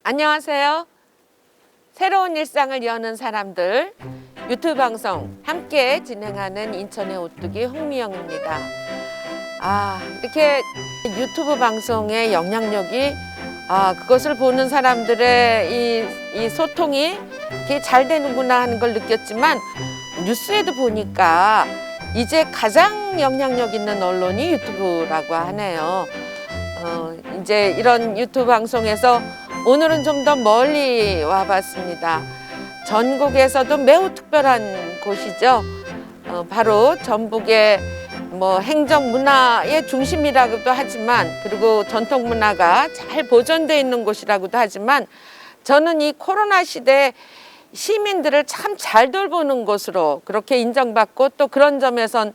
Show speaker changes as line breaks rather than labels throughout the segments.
안녕하세요. 새로운 일상을 여는 사람들 유튜브 방송 함께 진행하는 인천의 오뚜기 홍미영입니다. 이렇게 유튜브 방송의 영향력이 그것을 보는 사람들의 이 소통이 이렇게 잘 되는구나 하는 걸 느꼈지만 뉴스에도 보니까 이제 가장 영향력 있는 언론이 유튜브라고 하네요. 이제 이런 유튜브 방송에서 오늘은 좀 더 멀리 와봤습니다. 전국에서도 매우 특별한 곳이죠. 바로 전북의 행정 문화의 중심이라고도 하지만, 그리고 전통 문화가 잘 보존되어 있는 곳이라고도 하지만, 저는 이 코로나 시대에 시민들을 참 잘 돌보는 곳으로 그렇게 인정받고, 또 그런 점에선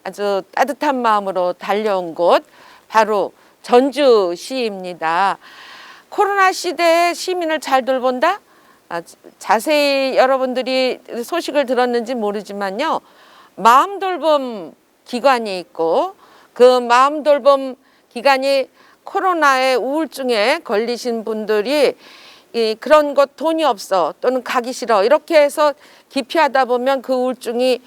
아주 따뜻한 마음으로 달려온 곳, 바로 전주시입니다. 코로나 시대에 시민을 잘 돌본다? 자세히 여러분들이 소식을 들었는지 모르지만요, 마음돌봄 기관이 있고, 그 마음돌봄 기관이 코로나의 우울증에 걸리신 분들이 그런 것 돈이 없어 또는 가기 싫어 이렇게 해서 기피하다 보면 그 우울증이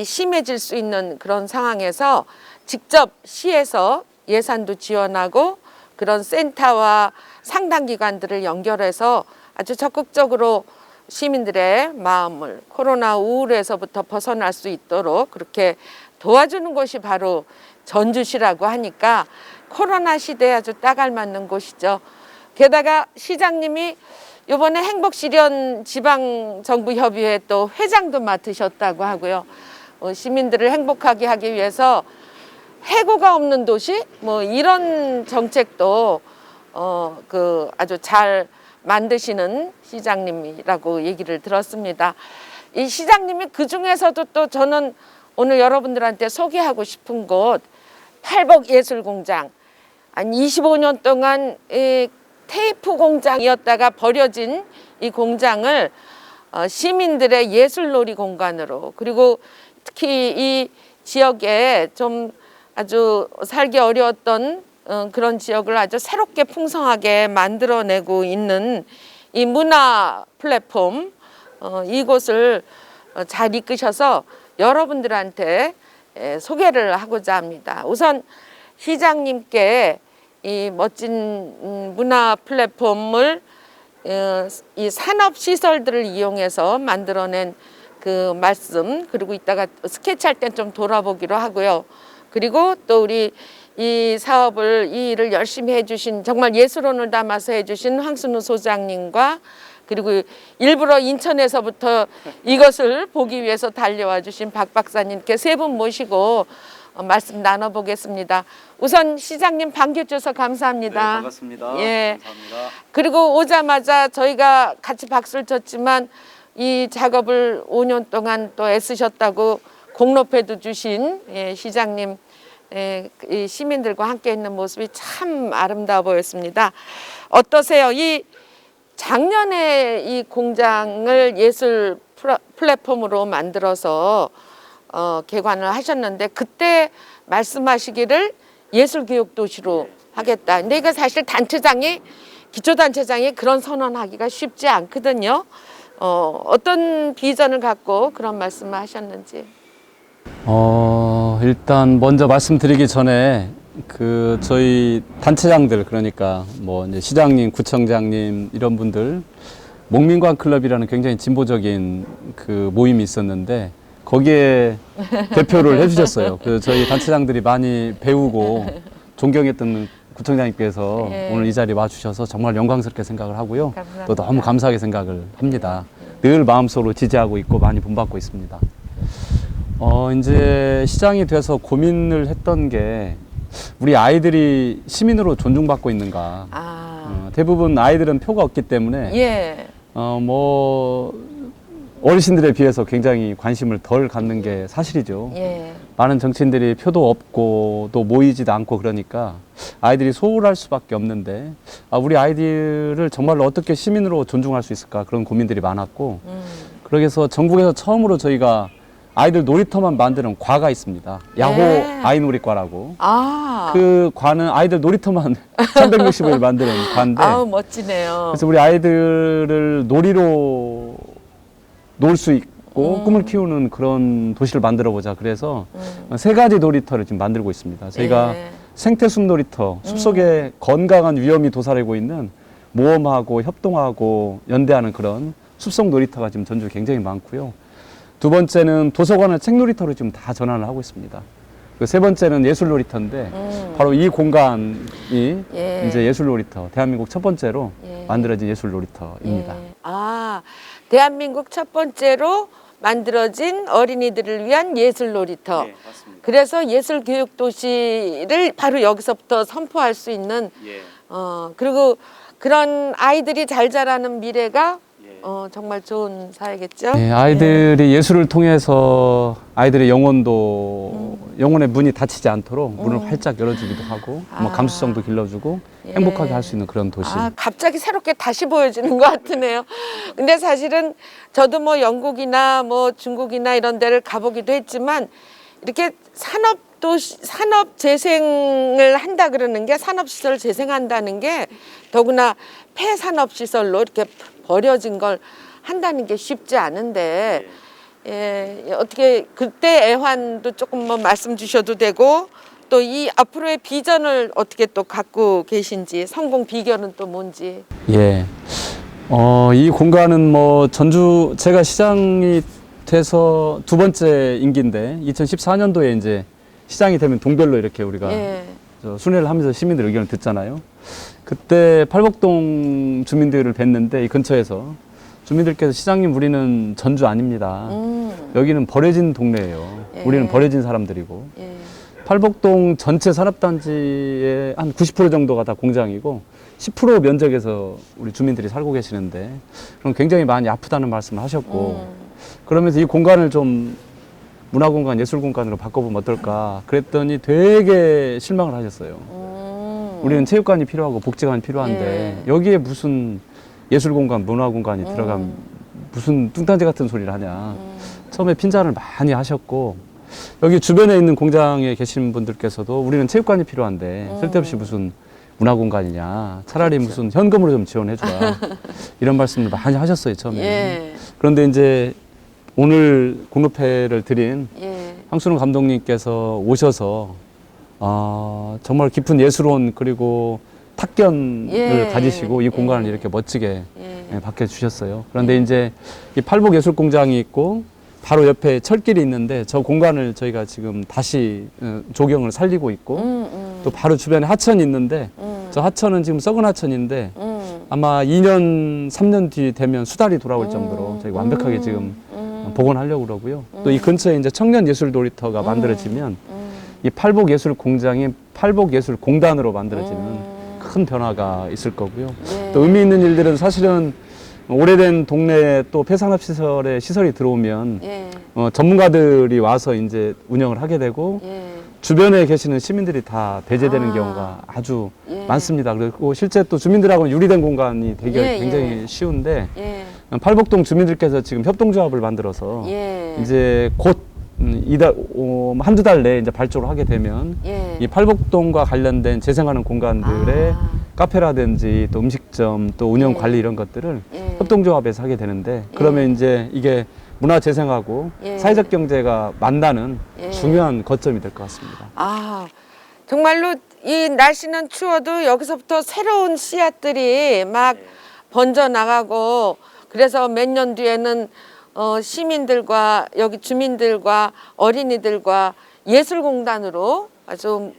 심해질 수 있는 그런 상황에서 직접 시에서 예산도 지원하고 그런 센터와 상담기관들을 연결해서 아주 적극적으로 시민들의 마음을 코로나 우울에서부터 벗어날 수 있도록 그렇게 도와주는 곳이 바로 전주시라고 하니까 코로나 시대에 아주 딱 알맞는 곳이죠. 게다가 시장님이 이번에 행복실현 지방정부협의회 또 회장도 맡으셨다고 하고요. 시민들을 행복하게 하기 위해서 해고가 없는 도시 이런 정책도 아주 잘 만드시는 시장님이라고 얘기를 들었습니다. 이 시장님이 그 중에서도 또 저는 오늘 여러분들한테 소개하고 싶은 곳 팔복예술공장, 한 25년 동안 이 테이프 공장이었다가 버려진 이 공장을 시민들의 예술놀이 공간으로, 그리고 특히 이 지역에 좀 아주 살기 어려웠던 그런 지역을 아주 새롭게 풍성하게 만들어내고 있는 이 문화 플랫폼, 이곳을 잘 이끄셔서 여러분들한테 소개를 하고자 합니다. 우선 시장님께 이 멋진 문화 플랫폼을 이 산업시설들을 이용해서 만들어낸 그 말씀, 그리고 이따가 스케치할 땐 좀 돌아보기로 하고요. 그리고 또 우리 이 사업을, 이 일을 열심히 해주신, 정말 예술혼을 담아서 해주신 황순우 소장님과, 그리고 일부러 인천에서부터 이것을 보기 위해서 달려와 주신 박 박사님께 세 분 모시고 말씀 나눠보겠습니다. 우선 시장님 반겨주셔서 감사합니다.
네, 반갑습니다.
예.
감사합니다.
그리고 오자마자 저희가 같이 박수를 쳤지만 이 작업을 5년 동안 또 애쓰셨다고 공로패도 주신 시장님, 이 시민들과 함께 있는 모습이 참 아름다워 보였습니다. 어떠세요? 이 작년에 이 공장을 예술 플랫폼으로 만들어서 개관을 하셨는데, 그때 말씀하시기를 예술교육도시로 하겠다. 근데 이거 사실 기초단체장이 그런 선언하기가 쉽지 않거든요. 어떤 비전을 갖고 그런 말씀을 하셨는지.
일단 먼저 말씀드리기 전에 저희 단체장들, 그러니까 이제 시장님, 구청장님 이런 분들 목민관 클럽이라는 굉장히 진보적인 그 모임이 있었는데 거기에 대표를 해주셨어요. 저희 단체장들이 많이 배우고 존경했던 구청장님께서 오늘 이 자리에 와주셔서 정말 영광스럽게 생각을 하고요.
감사합니다.
또 너무 감사하게 생각을 합니다. 늘 마음속으로 지지하고 있고 많이 본받고 있습니다. 이제 시장이 돼서 고민을 했던 게 우리 아이들이 시민으로 존중받고 있는가. 대부분 아이들은 표가 없기 때문에 어르신들에 비해서 굉장히 관심을 덜 갖는 게 사실이죠. 많은 정치인들이 표도 없고 또 모이지도 않고 그러니까 아이들이 소홀할 수밖에 없는데, 우리 아이들을 정말로 어떻게 시민으로 존중할 수 있을까, 그런 고민들이 많았고, 그러게서 전국에서 처음으로 저희가 아이들 놀이터만 만드는 과가 있습니다. 야호
네.
아이놀이과라고.
아,
그 과는 아이들 놀이터만 365일 만드는 과인데
아우 멋지네요.
그래서 우리 아이들을 놀이로 놀 수 있고 꿈을 키우는 그런 도시를 만들어 보자. 그래서 세 가지 놀이터를 지금 만들고 있습니다. 저희가
예.
생태숲 놀이터, 숲속에 건강한 위험이 도사리고 있는 모험하고 협동하고 연대하는 그런 숲속 놀이터가 지금 전주에 굉장히 많고요. 두 번째는 도서관을 책 놀이터로 지금 다 전환을 하고 있습니다. 그 세 번째는 예술 놀이터인데 바로 이 공간이
예.
이제 예술 놀이터, 대한민국 첫 번째로
예.
만들어진 예술 놀이터입니다.
예. 아, 대한민국 첫 번째로 만들어진 어린이들을 위한 예술 놀이터.
네, 맞습니다.
그래서 예술 교육 도시를 바로 여기서부터 선포할 수 있는
예.
그리고 그런 아이들이 잘 자라는 미래가
예.
정말 좋은 사회겠죠.
네, 아이들이 예술을 통해서 아이들의 영혼의 문이 닫히지 않도록 문을 활짝 열어주기도 하고 뭐 감수성도 길러주고
예.
행복하게 할 수 있는 그런 도시.
아, 갑자기 새롭게 다시 보여지는 것 같으네요. 근데 사실은 저도 뭐 영국이나 뭐 중국이나 이런 데를 가보기도 했지만 이렇게 산업 재생을 한다 그러는 게 산업시설 재생한다는 게 더구나 폐산업시설로 이렇게 버려진 걸 한다는 게 쉽지 않은데 예, 어떻게 그때 애환도 조금 뭐 말씀 주셔도 되고 또 이 앞으로의 비전을 어떻게 또 갖고 계신지 성공 비결은 또 뭔지.
예. 이 공간은 뭐 전주 제가 시장이 돼서 두 번째 임기인데 2014년도에 이제 시장이 되면 동별로 이렇게 우리가
예.
순회를 하면서 시민들 의견을 듣잖아요. 그때 팔복동 주민들을 뵀는데 이 근처에서 주민들께서 시장님 우리는 전주 아닙니다. 여기는 버려진 동네예요.
예.
우리는 버려진 사람들이고
예.
팔복동 전체 산업단지의 한 90% 정도가 다 공장이고 10% 면적에서 우리 주민들이 살고 계시는데 그럼 굉장히 많이 아프다는 말씀을 하셨고 그러면서 이 공간을 좀 문화공간, 예술공간으로 바꿔보면 어떨까 그랬더니 되게 실망을 하셨어요. 우리는 체육관이 필요하고 복지관이 필요한데 여기에 무슨 예술공간, 문화공간이 들어가면 무슨 뚱딴지 같은 소리를 하냐. 처음에 핀잔을 많이 하셨고 여기 주변에 있는 공장에 계신 분들께서도 우리는 체육관이 필요한데 쓸데없이 무슨 문화공간이냐. 차라리 무슨 현금으로 좀 지원해주라. 이런 말씀을 많이 하셨어요, 처음에.
예.
그런데 이제 오늘 공로패를 드린
예.
황순우 감독님께서 오셔서 정말 깊은 예술원 그리고 탁견을
예.
가지시고 이 공간을
예.
이렇게 멋지게
예.
바꿔주셨어요. 그런데 이제 이 팔복예술공장이 있고 바로 옆에 철길이 있는데 저 공간을 저희가 지금 다시 조경을 살리고 있고 또 바로 주변에 하천이 있는데 저 하천은 지금 썩은 하천인데 아마 2년, 3년 뒤 되면 수달이 돌아올 정도로 저희가 완벽하게 지금 복원하려고 그러고요. 또 이 근처에 이제 청년예술 놀이터가 만들어지면 이 팔복예술공장이 팔복예술공단으로 만들어지는 큰 변화가 있을 거고요.
네.
또 의미 있는 일들은 사실은 오래된 동네에 또 폐산업시설에 시설이 들어오면
예.
전문가들이 와서 이제 운영을 하게 되고
예.
주변에 계시는 시민들이 다 배제되는
아.
경우가 아주
예.
많습니다. 그리고 실제 또 주민들하고는 유리된 공간이 되기
예,
굉장히
예.
쉬운데
예.
팔복동 주민들께서 지금 협동조합을 만들어서
예.
이제 곧 한두 달 내에 이제 발족을 하게 되면
예.
이 팔복동과 관련된 재생하는 공간들의 카페라든지 또 음식점 또 운영
예.
관리 이런 것들을
예.
협동조합에서 하게 되는데 그러면 이제 이게 문화 재생하고
예.
사회적 경제가 만나는
예.
중요한 거점이 될 것 같습니다.
아, 정말로 이 날씨는 추워도 여기서부터 새로운 씨앗들이 막 번져 나가고 그래서 몇 년 뒤에는 시민들과 여기 주민들과 어린이들과 예술공단으로 아주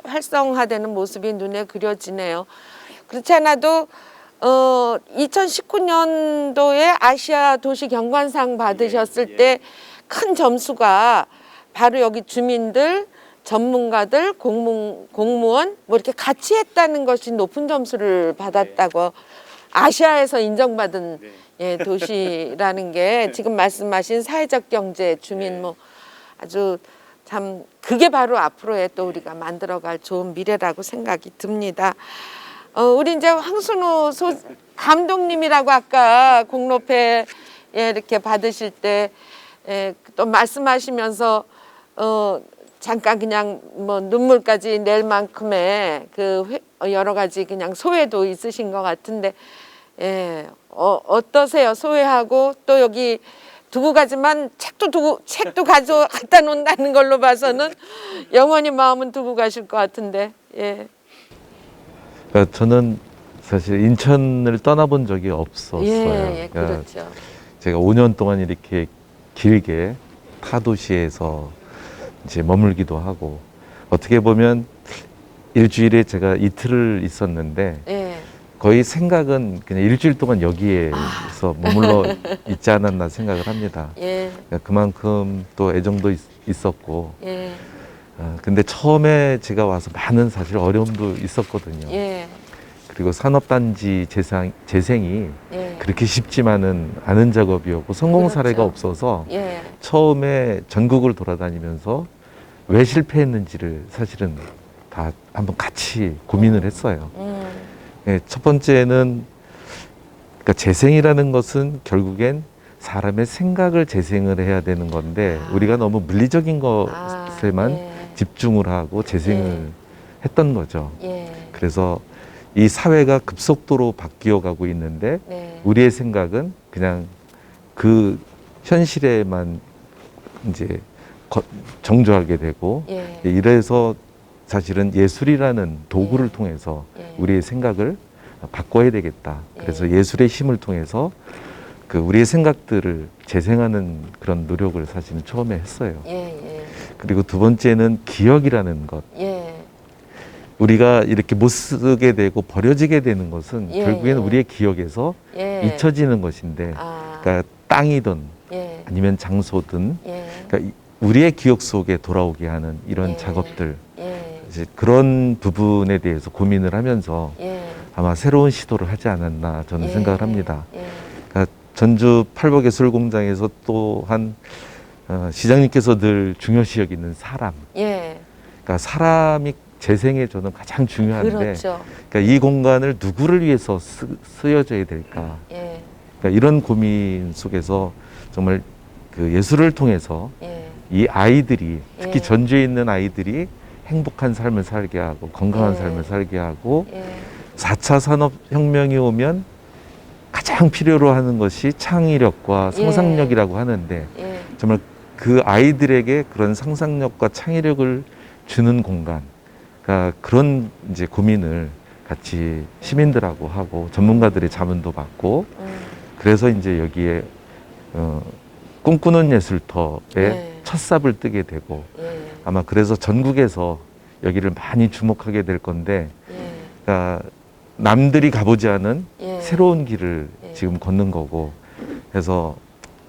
활성화되는 모습이 눈에 그려지네요. 그렇지 않아도 2019년도에 아시아 도시 경관상 받으셨을 때 큰 점수가 바로 여기 주민들, 전문가들, 공무원 뭐 이렇게 같이 했다는 것이 높은 점수를 받았다고 아시아에서 인정받은 예, 도시라는 게 지금 말씀하신 사회적 경제, 주민 뭐 아주 참 그게 바로 앞으로의 또 우리가 만들어갈 좋은 미래라고 생각이 듭니다. 우리 이제 황순우 감독님이라고 아까 공로패 이렇게 받으실 때 예, 또 말씀하시면서 잠깐 그냥 뭐 눈물까지 낼 만큼의 여러 가지 그냥 소회도 있으신 것 같은데, 예, 어떠세요? 소회하고 또 여기 두고 가지만 책도 갖다 놓는다는 걸로 봐서는 영원히 마음은 두고 가실 것 같은데, 예.
그러니까 저는 사실 인천을 떠나본 적이 없었어요.
예,
그러니까
그렇죠.
제가 5년 동안 이렇게 길게 타도시에서 이제 머물기도 하고, 어떻게 보면 일주일에 제가 이틀을 있었는데
예.
거의 생각은 그냥 일주일 동안 여기에서 머물러 있지 않았나 생각을 합니다.
예.
그러니까 그만큼 또 애정도 있었고,
예.
근데 처음에 제가 와서 많은 사실 어려움도 있었거든요.
예.
그리고 산업단지 재생이
예.
그렇게 쉽지만은 않은 작업이었고, 성공
그렇죠.
사례가 없어서
예.
처음에 전국을 돌아다니면서 왜 실패했는지를 사실은 다 한번 같이 고민을 했어요. 예, 첫 번째는, 그러니까 재생이라는 것은 결국엔 사람의 생각을 재생을 해야 되는 건데, 우리가 너무 물리적인 것에만
예.
집중을 하고 재생을
예.
했던 거죠.
예.
그래서 이 사회가 급속도로 바뀌어 가고 있는데,
네.
우리의 생각은 그냥 그 현실에만 이제 정조하게 되고,
예.
이래서 사실은 예술이라는 도구를
예.
통해서
예.
우리의 생각을 바꿔야 되겠다. 그래서
예.
예술의 힘을 통해서 그 우리의 생각들을 재생하는 그런 노력을 사실은 처음에 했어요.
예. 예.
그리고 두 번째는 기억이라는 것.
예.
우리가 이렇게 못 쓰게 되고 버려지게 되는 것은
예,
결국에는
예.
우리의 기억에서
예.
잊혀지는 것인데, 그러니까 땅이든
예.
아니면 장소든,
예.
그러니까 우리의 기억 속에 돌아오게 하는 이런
예.
작업들,
예.
이제 그런 부분에 대해서 고민을 하면서
예.
아마 새로운 시도를 하지 않았나 저는
예.
생각을 합니다.
예.
그러니까 전주 팔복예술공장에서 또한 시장님께서 늘 중요시 여기는 사람,
예.
그러니까 사람이 재생에 저는 가장 중요한데,
그렇죠.
그러니까 이 공간을 누구를 위해서 쓰여져야 될까?
예.
그러니까 이런 고민 속에서 정말 그 예술을 통해서
예.
이 아이들이, 특히
예.
전주에 있는 아이들이 행복한 삶을 살게 하고 건강한
예.
삶을 살게 하고,
예.
4차 산업혁명이 오면 가장 필요로 하는 것이 창의력과
예.
상상력이라고 하는데,
예.
정말 그 아이들에게 그런 상상력과 창의력을 주는 공간, 그러니까 그런 이제 고민을 같이 시민들하고 하고 전문가들의 자문도 받고, 그래서 이제 여기에 꿈꾸는 예술터에
예.
첫 삽을 뜨게 되고,
예.
아마 그래서 전국에서 여기를 많이 주목하게 될 건데,
예.
그러니까 남들이 가보지 않은
예.
새로운 길을
예.
지금 걷는 거고, 그래서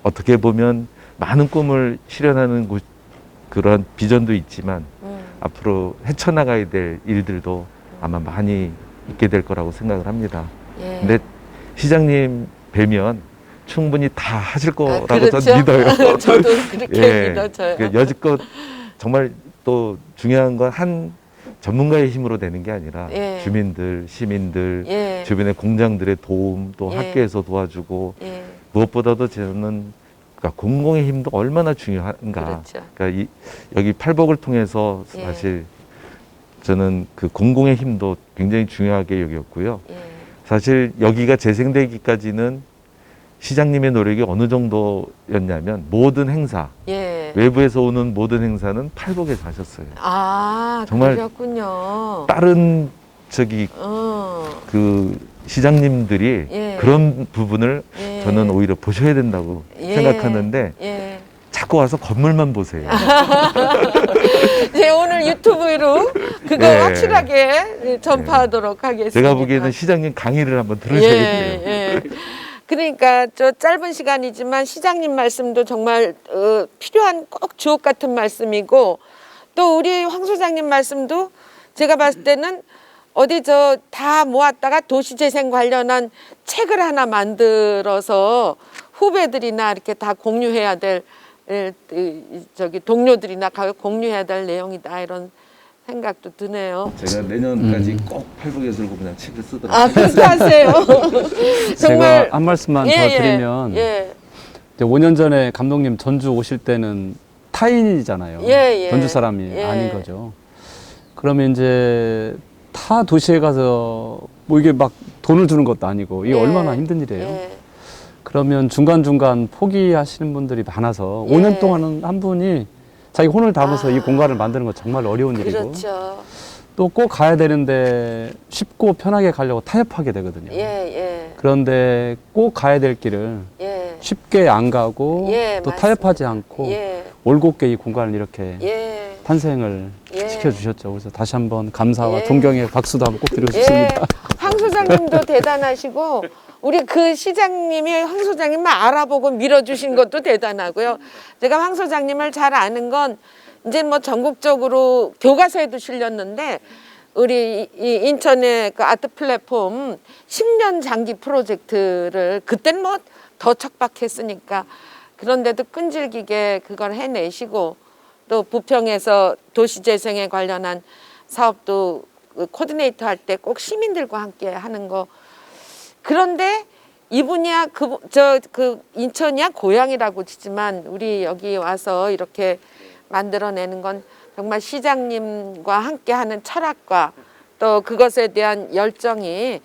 어떻게 보면 많은 꿈을 실현하는 그런 비전도 있지만 앞으로 헤쳐나가야 될 일들도 아마 많이 있게 될 거라고 생각을 합니다.
예.
근데 시장님 뵈면 충분히 다 하실 거라고
그렇죠?
저는 믿어요.
저도 그렇게 믿어져요.
그 여지껏 정말 또 중요한 건 한 전문가의 힘으로 되는 게 아니라
예.
주민들, 시민들,
예.
주변의 공장들의 도움, 또
예.
학교에서 도와주고,
예.
무엇보다도 저는 그러니까 공공의 힘도 얼마나 중요한가.
그렇죠.
그러니까 여기 팔복을 통해서
예.
사실 저는 그 공공의 힘도 굉장히 중요하게 여겼고요.
예.
사실 여기가 재생되기까지는 시장님의 노력이 어느 정도였냐면, 모든 행사,
예.
외부에서 오는 모든 행사는 팔복에서 하셨어요.
아,
정말
그렇군요.
다른 그 시장님들이
예.
그런 부분을
예.
저는 오히려 보셔야 된다고
예.
생각하는데,
예.
자꾸 와서 건물만 보세요.
네, 오늘 유튜브로 그거
예.
확실하게 전파하도록 하겠습니다.
제가 보기에는 시장님 강의를 한번 들으셔야겠네요.
예. 그러니까 저 짧은 시간이지만 시장님 말씀도 정말 필요한 꼭 주옥 같은 말씀이고, 또 우리 황 소장님 말씀도 제가 봤을 때는 어디 저 다 모았다가 도시재생 관련한 책을 하나 만들어서 후배들이나 이렇게 다 공유해야 될 저기 동료들이나 공유해야 될 내용이다, 이런 생각도 드네요.
제가 내년까지 꼭 팔복예술공장 책을 쓰도록
아, 그렇게 하세요. 정말
제가 한 말씀만
예,
더
예,
드리면,
예.
이제 5년 전에 감독님 전주 오실 때는 타인이잖아요.
예, 예.
전주 사람이
예.
아닌 거죠. 그러면 이제 타 도시에 가서 뭐 이게 막 돈을 주는 것도 아니고 이게
예.
얼마나 힘든 일이에요.
예.
그러면 중간중간 포기하시는 분들이 많아서
예.
5년 동안은 한 분이 자기 혼을 담아서
아.
이 공간을 만드는 건 정말 어려운 일이고
그렇죠.
또 꼭 가야 되는데 쉽고 편하게 가려고 타협하게 되거든요.
예, 예.
그런데 꼭 가야 될 길을
예.
쉽게 안 가고
예,
또
맞습니다.
타협하지 않고
예.
올곧게 이 공간을 이렇게
예.
탄생을
예.
시켜주셨죠. 그래서 다시 한번 감사와
예.
존경의 박수도 한번 꼭 드리고
예.
싶습니다.
황 소장님도 대단하시고 우리 그 시장님이 황 소장님을 알아보고 밀어주신 것도 대단하고요. 제가 황 소장님을 잘 아는 건 이제 뭐 전국적으로 교과서에도 실렸는데 우리 이 인천의 그 아트 플랫폼 10년 장기 프로젝트를 그땐 뭐 더 척박했으니까 그런데도 끈질기게 그걸 해내시고 또 부평에서 도시재생에 관련한 사업도 그 코디네이터 할 때 꼭 시민들과 함께 하는 거. 그런데 이분이야 그 인천이야 고향이라고 치지만 우리 여기 와서 이렇게 만들어내는 건 정말 시장님과 함께하는 철학과 또 그것에 대한 열정이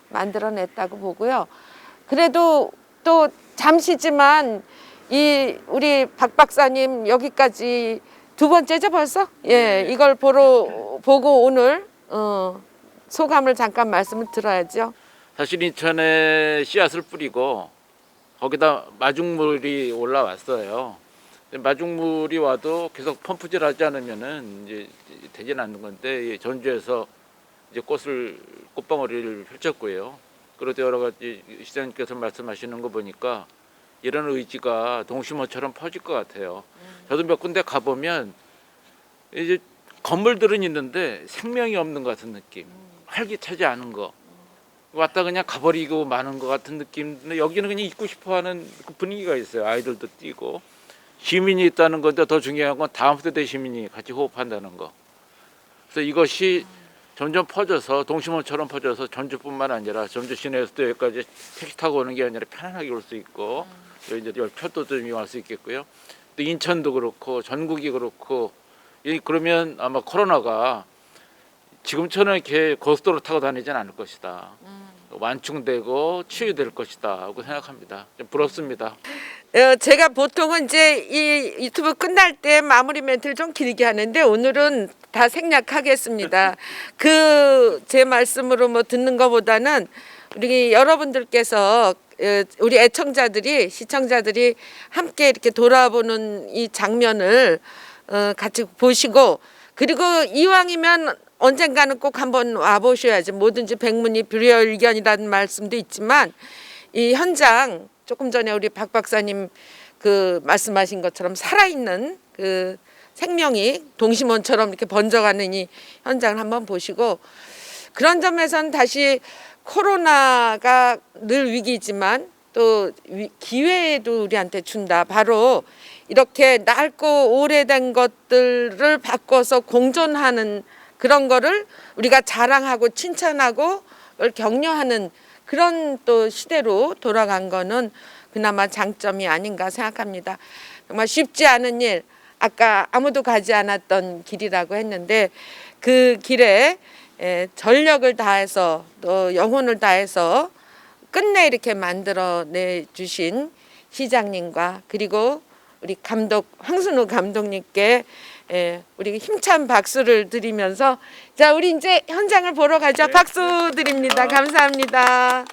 만들어냈다고 보고요. 그래도 또 잠시지만 이 우리 박 박사님 여기까지 두 번째죠 벌써? 예, 이걸 보고 오늘 소감을 잠깐 말씀을 들어야죠.
사실 인천에 씨앗을 뿌리고 거기다 마중물이 올라왔어요. 마중물이 와도 계속 펌프질하지 않으면은 이제 되지는 않는 건데 전주에서 이제 꽃방울이를 펼쳤고요. 그래도 여러 가지 시장님께서 말씀하시는 거 보니까 이런 의지가 동심원처럼 퍼질 것 같아요. 저도 몇 군데 가보면 이제 건물들은 있는데 생명이 없는 것 같은 느낌, 활기차지 않은 거. 왔다 그냥 가버리고 마는 것 같은 느낌인데 여기는 그냥 있고 싶어하는 그 분위기가 있어요. 아이들도 뛰고 시민이 있다는 건데 더 중요한 건 다음 세대 시민이 같이 호흡한다는 거. 그래서 이것이 점점 퍼져서 동심원처럼 퍼져서 전주뿐만 아니라 전주 시내에서도 여기까지 택시 타고 오는 게 아니라 편안하게 올 수 있고 여기 이제 열차도 좀 이용할 수 있겠고요. 또 인천도 그렇고 전국이 그렇고 그러면 아마 코로나가 지금처럼 이렇게 고속도로 타고 다니진 않을 것이다. 완충되고 치유될 것이다 하고 생각합니다. 좀 부럽습니다.
제가 보통은 이제 이 유튜브 끝날 때 마무리 멘트를 좀 길게 하는데 오늘은 다 생략하겠습니다. 그 제 말씀으로 뭐 듣는 것보다는 우리 여러분들께서 우리 애청자들이 시청자들이 함께 이렇게 돌아보는 이 장면을 같이 보시고 그리고 이왕이면 언젠가는 꼭 한번 와보셔야지. 뭐든지 백문이 불여일견이라는 말씀도 있지만 이 현장 조금 전에 우리 박 박사님 그 말씀하신 것처럼 살아있는 그 생명이 동심원처럼 이렇게 번져가는 이 현장을 한번 보시고 그런 점에서는 다시 코로나가 늘 위기지만 또 기회도 우리한테 준다. 바로 이렇게 낡고 오래된 것들을 바꿔서 공존하는 그런 거를 우리가 자랑하고 칭찬하고 격려하는 그런 또 시대로 돌아간 거는 그나마 장점이 아닌가 생각합니다. 정말 쉽지 않은 일, 아까 아무도 가지 않았던 길이라고 했는데 그 길에 전력을 다해서 또 영혼을 다해서 끝내 이렇게 만들어내 주신 시장님과 그리고 우리 감독 황순우 감독님께 우리 힘찬 박수를 드리면서 자 우리 이제 현장을 보러 가죠. 박수 드립니다. 감사합니다.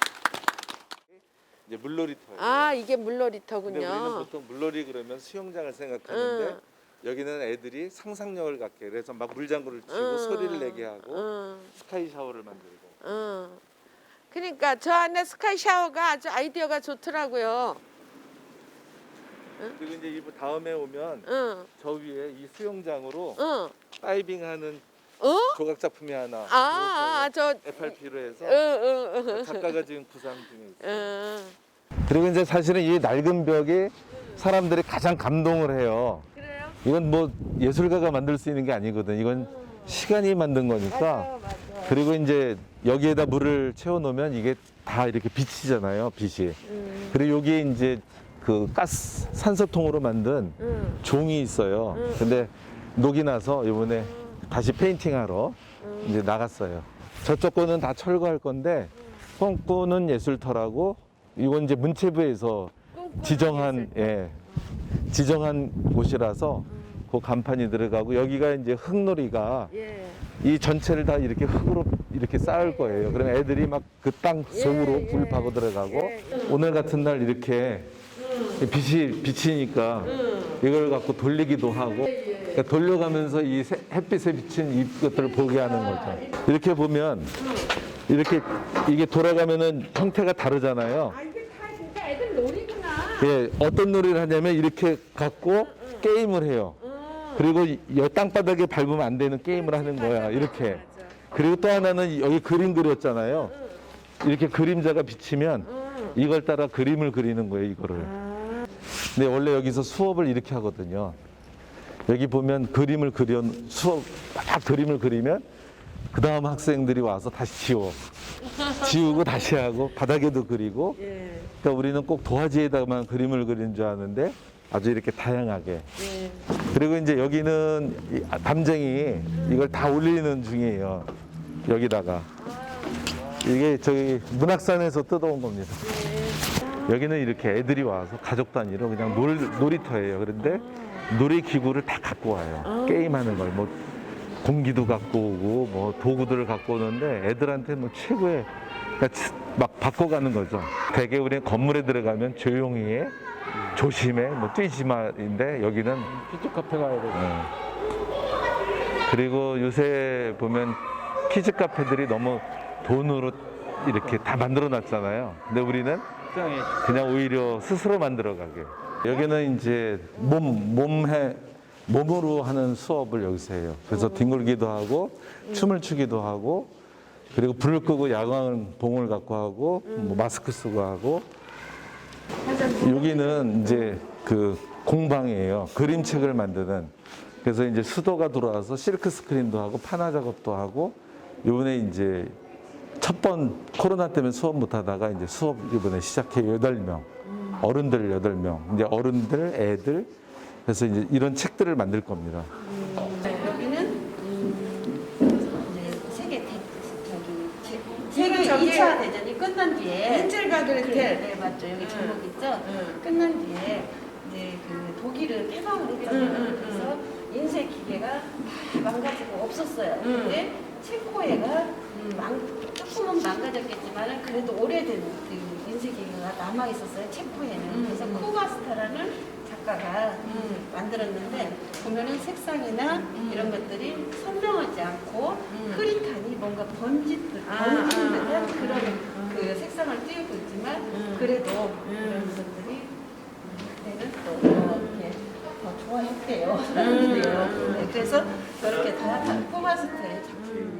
이제 물놀이터예요.
아 이게
근데 우리는
물놀이터군요.
보통 물놀이 그러면 수영장을 생각하는데 여기는 애들이 상상력을 갖게 그래서 막 물장구를 치고 소리를 내게 하고 스카이 샤워를 만들고
그러니까 저 안에 스카이 샤워가 아주 아이디어가 좋더라고요.
그리고 이제 이 다음에 오면 저 위에 이 수영장으로 다이빙하는 조각 작품이 하나
저
FRP로 해서 작가가 지금 구상 중에 있어요.
그리고 이제 사실은 이 낡은 벽이 사람들이 가장 감동을 해요.
그래요?
이건 뭐 예술가가 만들 수 있는 게 아니거든. 이건 시간이 만든 거니까. 그리고 이제 여기에다 물을 채워 놓으면 이게 다 이렇게 비치잖아요. 빛이. 그리고 여기에 이제
그 가스 산소통으로 만든 종이 있어요. 근데 녹이 나서 이번에 다시 페인팅하러 이제 나갔어요. 저쪽 거는 다 철거할 건데 꽁꾸는 예술터라고 이건 이제 문체부에서 지정한 지정한 곳이라서 그 간판이 들어가고 여기가 이제 흙놀이가
예.
이 전체를 다 이렇게 흙으로 이렇게 쌓을 거예요. 그럼 애들이 막 그 땅 속으로 불 파고 들어가고 오늘 같은 날 이렇게 빛이 비치니까 이걸 갖고 돌리기도 하고 그러니까 돌려가면서 이 햇빛에 비친 이것들을 보게 하는 거죠. 이렇게 보면 이렇게 이게 돌아가면은 형태가 다르잖아요.
아, 이게 다 진짜 애들 놀이구나.
예, 어떤 놀이를 하냐면 이렇게 갖고 게임을 해요. 그리고 이 땅바닥에 밟으면 안 되는 게임을 하는 거야. 이렇게. 그리고 또 하나는 여기 그림 그렸잖아요. 이렇게 그림자가 비치면 이걸 따라 그림을 그리는 거예요, 이거를. 근데 원래 여기서 수업을 이렇게 하거든요. 여기 보면 그림을 딱 그림을 그리면 그 다음 학생들이 와서 다시 지우고 다시 하고 바닥에도 그리고 그러니까 우리는 꼭 도화지에다만 그림을 그리는 줄 아는데 아주 이렇게 다양하게 그리고 이제 여기는 담쟁이 이걸 다 올리는 중이에요. 여기다가 이게 저기 문학산에서 뜯어온 겁니다. 여기는 이렇게 애들이 와서 가족 단위로 그냥 놀이터예요. 그런데 놀이기구를 다 갖고 와요. 게임하는 걸 뭐 공기도 갖고 오고 뭐 도구들을 갖고 오는데 애들한테 뭐 최고의 그러니까 막 바꿔가는 거죠. 대개 우리는 건물에 들어가면 조용히 해, 조심해, 뭐 뛰지 마인데 여기는
키즈 카페 가야 되고.
그리고 요새 보면 키즈 카페들이 너무 돈으로 이렇게 다 만들어 놨잖아요. 근데 우리는 그냥 오히려 스스로 만들어 가게. 여기는 이제 몸으로 하는 수업을 여기서 해요. 그래서 뒹굴기도 하고 춤을 추기도 하고 그리고 불을 끄고 야광봉을 갖고 하고 뭐 마스크 쓰고 하고 여기는 이제 그 공방이에요. 그림책을 만드는. 그래서 이제 수도가 들어와서 실크 스크린도 하고 판화 작업도 하고 이번에 이제 코로나 때문에 수업 못 하다가 이제 수업 이번에 시작해요. 8명. 어른들 8명. 이제 어른들, 애들. 그래서 이제 이런 책들을 만들 겁니다.
여기는 세계 2차 대전이 끝난 뒤에
인질가들
네, 맞죠. 여기 제목 있죠. 끝난 뒤에 이제 그 독일은 깨방을 했잖아요. 그래서 인쇄 기계가 다 망가지고 없었어요. 근데 체코에가 조금은 망가졌겠지만 그래도 오래된 그 인쇄 기계가 남아 있었어요. 체코에는. 그래서 코바스타라는 작가가 만들었는데 보면은 색상이나 이런 것들이 선명하지 않고 흐릿하니 뭔가 번지는 듯한 그런 그 색상을 띄우고 있지만 그래도 이런 것들이 그때는 또 이렇게 더 좋아했대요. 사람들이요. 네, 그래서 저렇게 다 코바스타의 작품